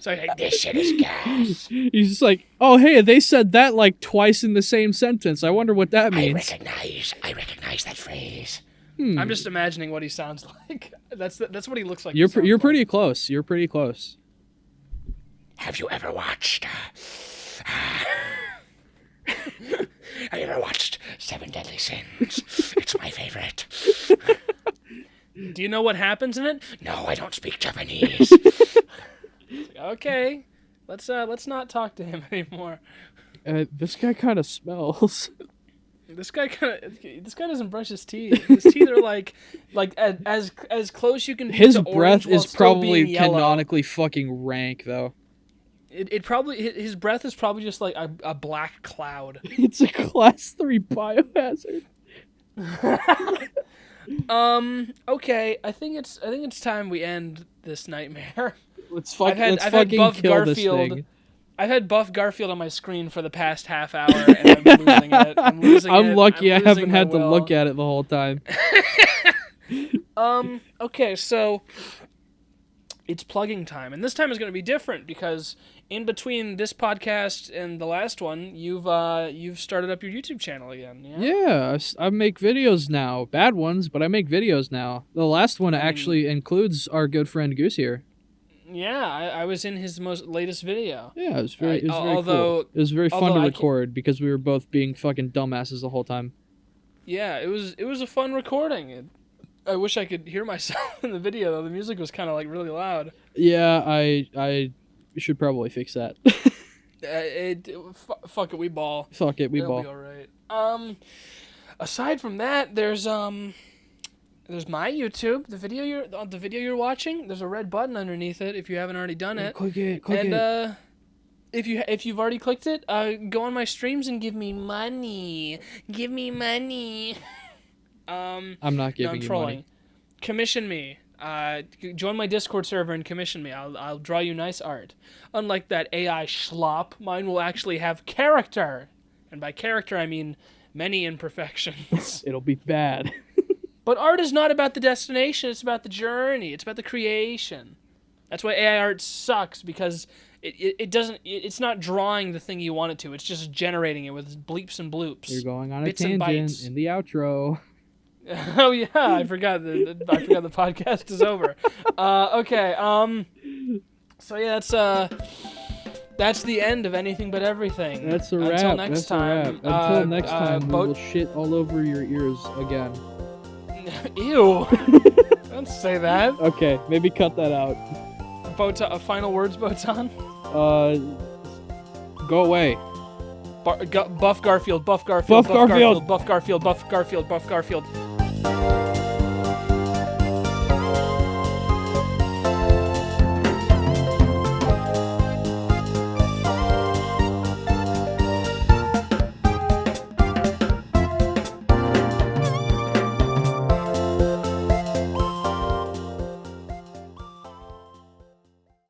So This shit is gas. He's just like, oh hey, they said that like twice in the same sentence. I wonder what that I means. recognize that phrase. I'm just imagining what he sounds like. That's what he looks like. You're he sounds like. pretty close. You're pretty close. Have you ever watched? Have you ever watched Seven Deadly Sins? It's my favorite. Do you know what happens in it? No, I don't speak Japanese. Okay, let's not talk to him anymore. This guy kind of smells. This guy doesn't brush his teeth. His teeth are like as close you can be His to breath orange while is still probably being yellow. canonically fucking rank, though. It probably his breath is probably just like a black cloud. It's a class 3 biohazard. Okay, I think it's time we end this nightmare. Let's I've had fucking Buff kill Garfield. this thing. I've had Buff Garfield on my screen for the past half hour, and I'm losing it. I'm lucky I I'm losing haven't my had to will. look at it the whole time. Okay, so it's plugging time, and this time is going to be different because in between this podcast and the last one, you've started up your YouTube channel again. Yeah. Yeah, I make videos now. Bad ones, but I make videos now. The last one actually includes our good friend Goose here. Yeah, I was in his most latest video. Yeah, it was very cool. although- It was very fun although to I record because we were both being fucking dumbasses the whole time. Yeah, it was a fun recording. I wish I could hear myself in the video though. The music was kind of like really loud. Yeah, I should probably fix that. Fuck it, we ball. Fuck it, we It'll ball. be all right. Aside from that, there's my YouTube, the video you're watching. There's a red button underneath it if you haven't already done it. Click it, And if you've already clicked it, go on my streams and give me money. Give me money. I'm not giving I'm you trolling. money. Commission me. Join my Discord server and commission me. I'll draw you nice art. Unlike that AI schlop, mine will actually have character. And by character, I mean many imperfections. It'll be bad. But art is not about the destination. It's about the journey. It's about the creation. That's why AI art sucks, because it's not drawing the thing you want it to. It's just generating it with bleeps and bloops. You're going on a Bits and tangent bytes. in the outro. Oh yeah, I forgot the podcast is over. Okay. So yeah, that's the end of Anything But Everything. That's a wrap. Until next time. Until next time, we will shit all over your ears again. Ew. Don't say that. Okay, maybe cut that out. Final words, Botan. Go away. Buff Garfield. Buff Garfield. Buff Garfield. Buff Garfield. Buff Garfield. Buff Garfield. Buff Garfield.